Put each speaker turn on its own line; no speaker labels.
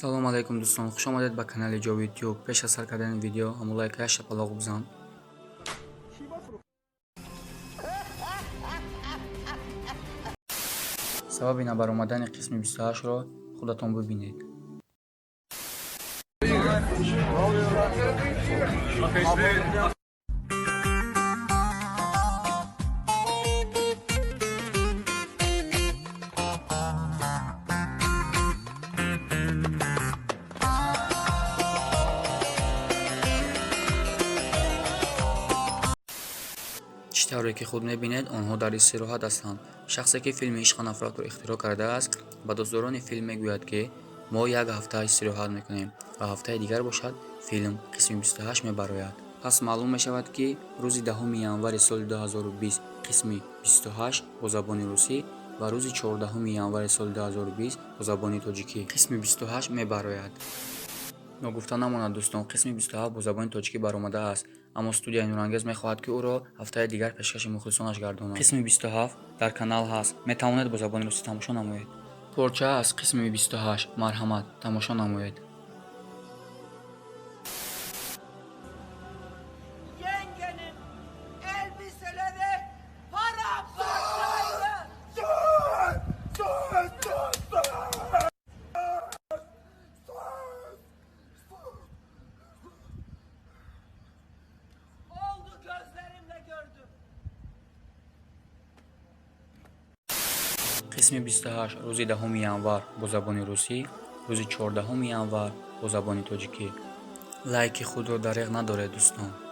салом алайкум дӯстон, хуш омадед ба канали ҷови ютуб. пеш аз сар кардани видео ҳамон лайка шапалоқ бизан. сабаби набаромадани қисми 28-ро худатон бибинед. чаро ки худ мебинед, онҳо дар истироҳат ҳастанд. шахсе ки филми ишқи Нафратро ихтироъ кардааст ба дӯстдорони филм мегӯяд ки мо як ҳафта истироҳат мекунем ва ҳафтаи дигар бошад филм қисми 28 мебарояд. пас маълум мешавад ки рӯзи 10 январи соли 2020 қисми 28 бо забони русӣ ва рӯзи 14 январи соли 2020 бо забони тоҷикӣ қисми 28 мебарояд. ногуфта намонад дӯстон, қисми 27 бо забони тоҷикӣ баромадааст, аммо студияи нурангез мехоҳад ки ӯро ҳафтаи дигар пешкаши мухлисонаш гардонад. қисми 27 дар канал ҳаст, метавонед бо забони русӣ тамошо намоед. порча аст қисми 28, марҳамат, тамошо намоед. қисми 28 рӯзи 10 январ бо забони русӣ, рӯзи 14 январ бо забони тоҷикӣ. лайки худро дареғ надоред дӯстон.